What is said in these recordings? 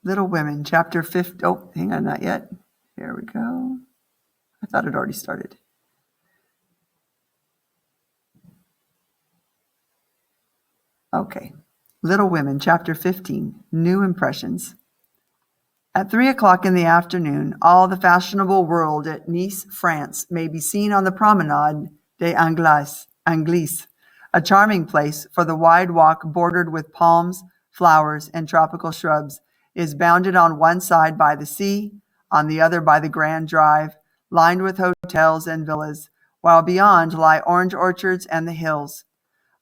Little Women, chapter 50. Oh, hang on, not yet. Here we go. I thought it already started. Okay. Little Women, chapter 15, New Impressions. At 3 o'clock in the afternoon, all the fashionable world at Nice, France, may be seen on the Promenade des Anglais, a charming place, for the wide walk bordered with palms, flowers, and tropical shrubs is bounded on one side by the sea, on the other by the Grand Drive, lined with hotels and villas, while beyond lie orange orchards and the hills.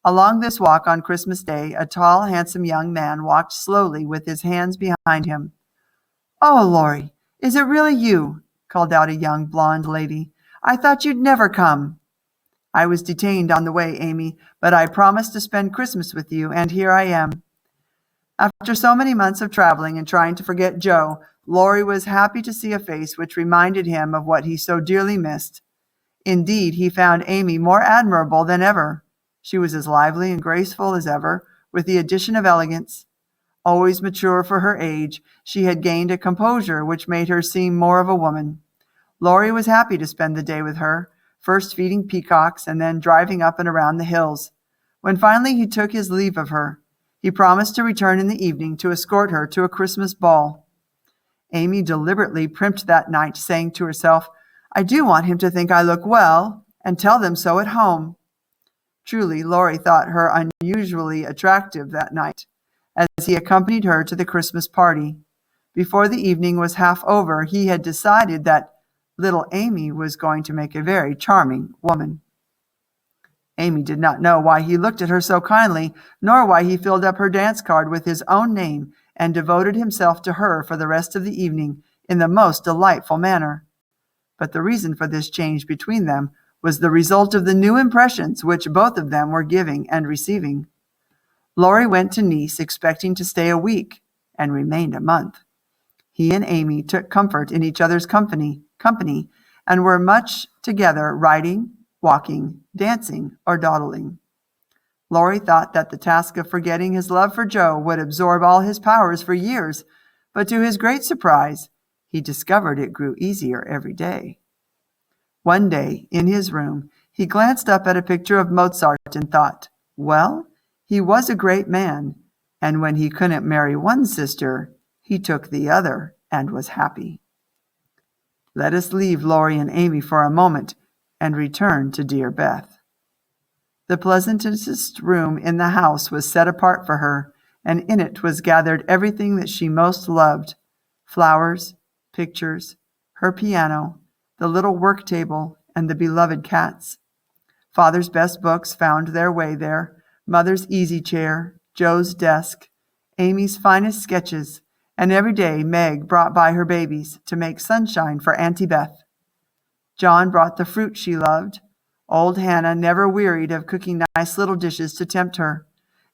Along this walk on Christmas Day, a tall, handsome young man walked slowly with his hands behind him. "Oh, Laurie, is it really you?" called out a young blonde lady. "I thought you'd never come." "I was detained on the way, Amy, but I promised to spend Christmas with you, and here I am." After so many months of traveling and trying to forget Joe, Laurie was happy to see a face which reminded him of what he so dearly missed. Indeed, he found Amy more admirable than ever. She was as lively and graceful as ever, with the addition of elegance. Always mature for her age, she had gained a composure which made her seem more of a woman. Laurie was happy to spend the day with her, first feeding peacocks and then driving up and around the hills. When finally he took his leave of her, he promised to return in the evening to escort her to a Christmas ball. Amy deliberately primped that night, saying to herself, "I do want him to think I look well, and tell them so at home." Truly, Laurie thought her unusually attractive that night, as he accompanied her to the Christmas party. Before the evening was half over, he had decided that little Amy was going to make a very charming woman. Amy did not know why he looked at her so kindly, nor why he filled up her dance card with his own name and devoted himself to her for the rest of the evening in the most delightful manner. But the reason for this change between them was the result of the new impressions which both of them were giving and receiving. Laurie went to Nice expecting to stay a week, and remained a month. He and Amy took comfort in each other's company, and were much together, riding, walking, dancing, or dawdling. Laurie thought that the task of forgetting his love for Joe would absorb all his powers for years, but to his great surprise, he discovered it grew easier every day. One day, in his room, he glanced up at a picture of Mozart and thought, well, he was a great man, and when he couldn't marry one sister, he took the other and was happy. Let us leave Laurie and Amy for a moment and return to dear Beth. The pleasantest room in the house was set apart for her, and in it was gathered everything that she most loved: flowers, pictures, her piano, the little work table, and the beloved cats. Father's best books found their way there, Mother's easy chair, Joe's desk, Amy's finest sketches, and every day Meg brought by her babies to make sunshine for Auntie Beth. John brought the fruit she loved. Old Hannah never wearied of cooking nice little dishes to tempt her.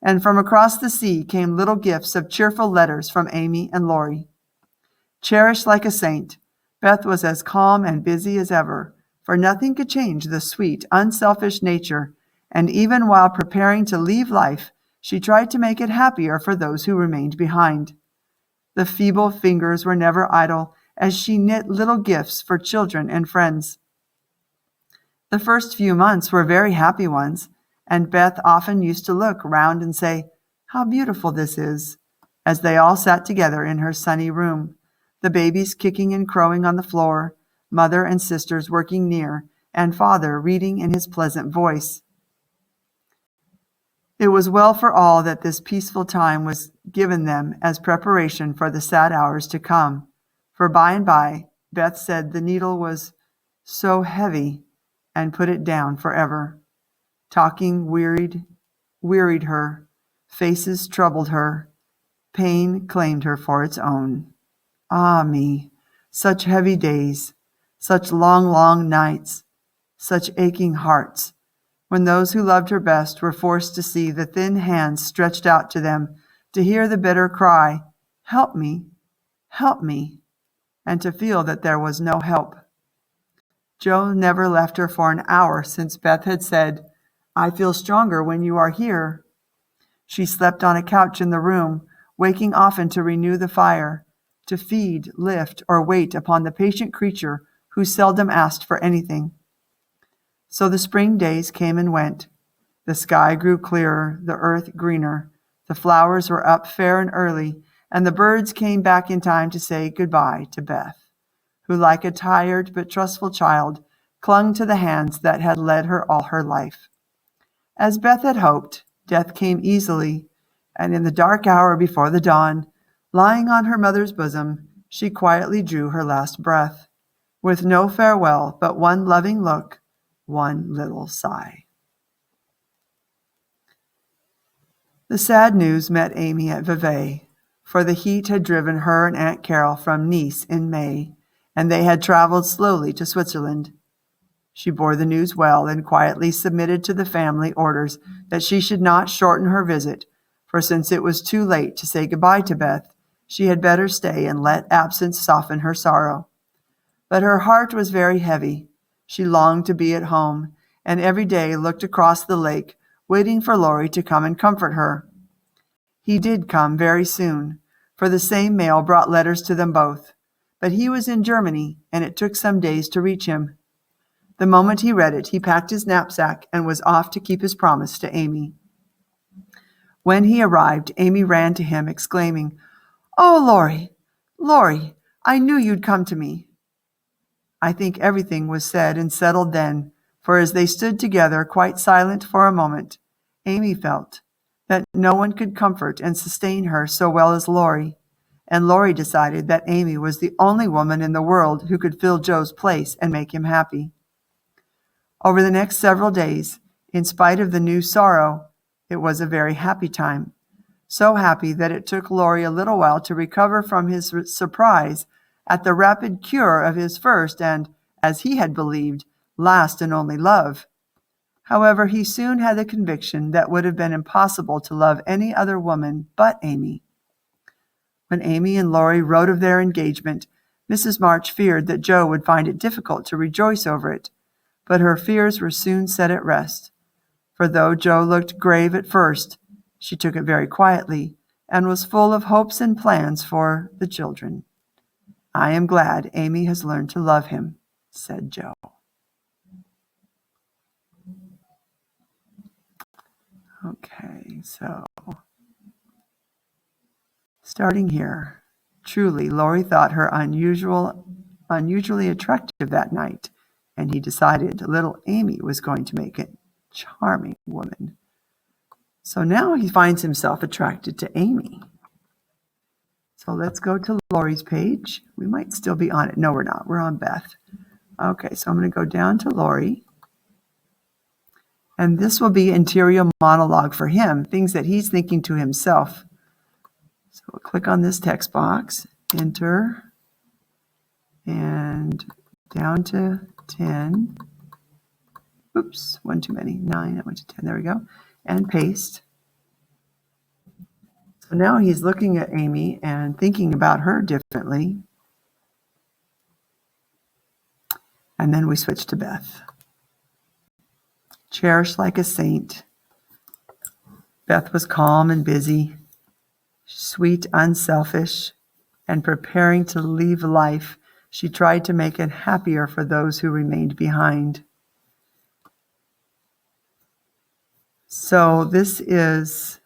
And from across the sea came little gifts of cheerful letters from Amy and Laurie. Cherished like a saint, Beth was as calm and busy as ever, for nothing could change the sweet, unselfish nature, and even while preparing to leave life, she tried to make it happier for those who remained behind. The feeble fingers were never idle as she knit little gifts for children and friends. The first few months were very happy ones, and Beth often used to look round and say, "How beautiful this is," as they all sat together in her sunny room, the babies kicking and crowing on the floor, mother and sisters working near, and father reading in his pleasant voice. It was well for all that this peaceful time was given them as preparation for the sad hours to come, for by and by Beth said the needle was so heavy and put it down forever. Talking wearied her, faces troubled her, pain claimed her for its own. Ah me, such heavy days, such long, long nights, such aching hearts, when those who loved her best were forced to see the thin hands stretched out to them, to hear the bitter cry, "Help me, help me," and to feel that there was no help. Joe never left her for an hour since Beth had said, "I feel stronger when you are here." She slept on a couch in the room, waking often to renew the fire, to feed, lift, or wait upon the patient creature who seldom asked for anything. So the spring days came and went. The sky grew clearer, the earth greener. The flowers were up fair and early, and the birds came back in time to say goodbye to Beth, who, like a tired but trustful child, clung to the hands that had led her all her life. As Beth had hoped, death came easily, and in the dark hour before the dawn, lying on her mother's bosom, she quietly drew her last breath, with no farewell but one loving look, one little sigh. The sad news met Amy at Vevey, for the heat had driven her and Aunt Carol from Nice in May, and they had traveled slowly to Switzerland. She bore the news well and quietly submitted to the family orders that she should not shorten her visit, for since it was too late to say goodbye to Beth, she had better stay and let absence soften her sorrow. But her heart was very heavy. She longed to be at home, and every day looked across the lake, waiting for Laurie to come and comfort her. He did come very soon, for the same mail brought letters to them both, but he was in Germany, and it took some days to reach him. The moment he read it, he packed his knapsack and was off to keep his promise to Amy. When he arrived, Amy ran to him, exclaiming, "Oh, Laurie, I knew you'd come to me." I think everything was said and settled then, for as they stood together, quite silent for a moment, Amy felt that no one could comfort and sustain her so well as Laurie, and Laurie decided that Amy was the only woman in the world who could fill Joe's place and make him happy. Over the next several days, in spite of the new sorrow, it was a very happy time, so happy that it took Laurie a little while to recover from his surprise at the rapid cure of his first and, as he had believed, last and only love. However, he soon had the conviction that it would have been impossible to love any other woman but Amy. When Amy and Laurie wrote of their engagement, Mrs. March feared that Joe would find it difficult to rejoice over it, but her fears were soon set at rest. For though Joe looked grave at first, she took it very quietly and was full of hopes and plans for the children. "I am glad Amy has learned to love him," said Joe. Okay, so starting here, truly, Laurie thought her unusually attractive that night, and he decided little Amy was going to make a charming woman. So now he finds himself attracted to Amy. So let's go to Laurie's page. We might still be on it. No, we're not. We're on Beth. Okay, so I'm going to go down to Laurie. And this will be interior monologue for him, things that he's thinking to himself. So we'll click on this text box, enter, and down to 10. Oops, one too many. 9, I went to 10. There we go. And paste. So now he's looking at Amy and thinking about her differently. And then we switch to Beth. Cherished like a saint. Beth was calm and busy, sweet, unselfish, and preparing to leave life. She tried to make it happier for those who remained behind. So this is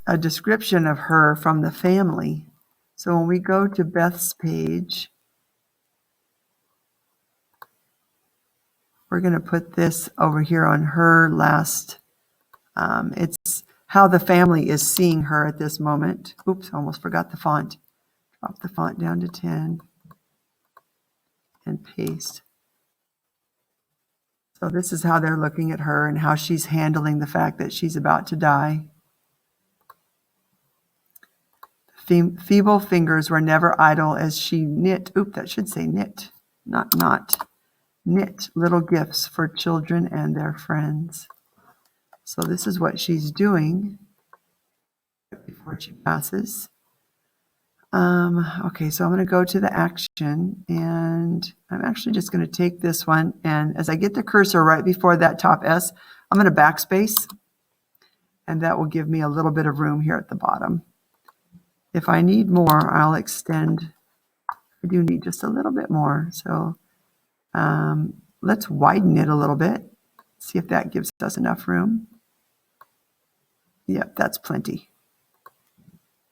a description of her from the family. So when we go to Beth's page, we're going to put this over here on her last. It's how the family is seeing her at this moment. Oops, almost forgot the font. Drop the font down to 10 and paste. So this is how they're looking at her and how she's handling the fact that she's about to die. Feeble fingers were never idle as she knit. Oop, that should say knit, not knit little gifts for children and their friends. So this is what she's doing before she passes. Okay, so I'm going to go to the action, and I'm actually just going to take this one, and as I get the cursor right before that top S, I'm going to backspace, and that will give me a little bit of room here at the bottom. If I need more, I'll extend. I do need just a little bit more. So let's widen it a little bit. See if that gives us enough room. Yep, that's plenty.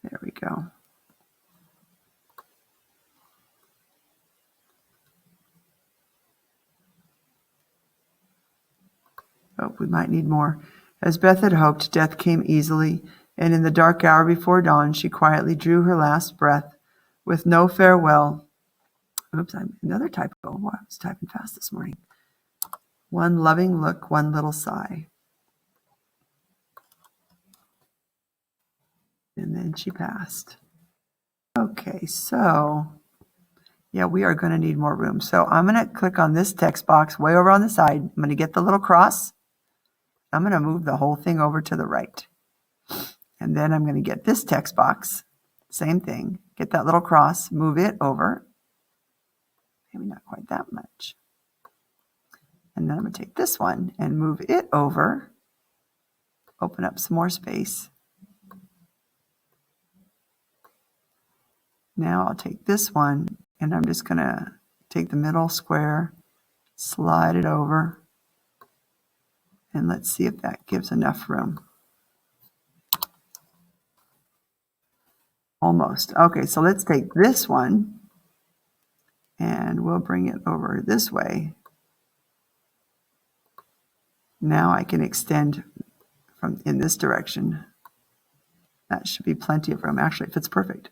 There we go. Oh, we might need more. As Beth had hoped, death came easily, and in the dark hour before dawn, she quietly drew her last breath with no farewell. Oops, another typo. Oh, I was typing fast this morning. One loving look, one little sigh. And then she passed. Okay, so yeah, we are going to need more room. So I'm going to click on this text box way over on the side. I'm going to get the little cross. I'm going to move the whole thing over to the right. And then I'm going to get this text box. Same thing. Get that little cross, move it over. Maybe not quite that much. And then I'm going to take this one and move it over. Open up some more space. Now I'll take this one and I'm just going to take the middle square, slide it over, and let's see if that gives enough room. Almost. Okay, so let's take this one and we'll bring it over this way. Now I can extend from in this direction. That should be plenty of room. Actually, it fits perfect.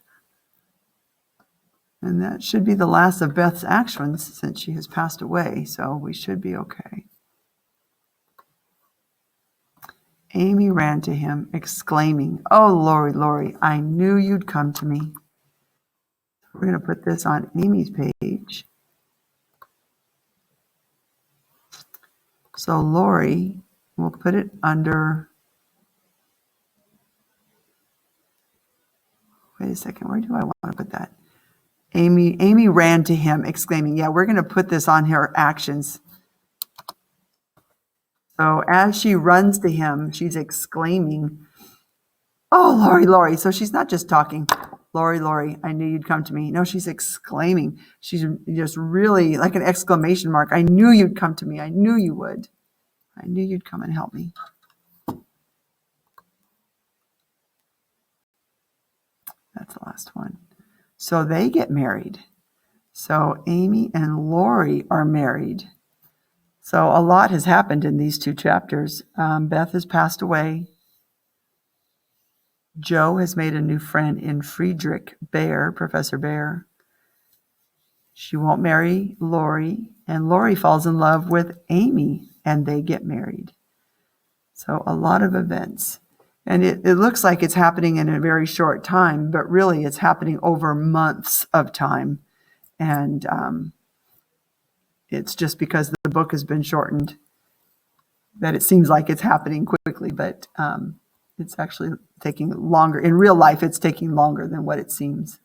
And that should be the last of Beth's actions since she has passed away, so we should be okay. Amy ran to him, exclaiming, "Oh, Lori, Lori, I knew you'd come to me." We're going to put this on Amy's page. So Lori, we'll put it under, wait a second, where do I want to put that? Amy ran to him, exclaiming, yeah, we're going to put this on her actions. So as she runs to him, she's exclaiming, "Oh, Lori, Lori." So she's not just talking, "Lori, Lori, I knew you'd come to me." No, she's exclaiming. She's just really like an exclamation mark. "I knew you'd come to me. I knew you would. I knew you'd come and help me." That's the last one. So they get married. So Amy and Lori are married. So a lot has happened in these two chapters. Beth has passed away. Joe has made a new friend in Friedrich Baer, Professor Baer. She won't marry Lori, and Lori falls in love with Amy, and they get married. So a lot of events. And it looks like it's happening in a very short time, but really it's happening over months of time. And it's just because the book has been shortened that it seems like it's happening quickly, but it's actually taking longer. In real life, it's taking longer than what it seems.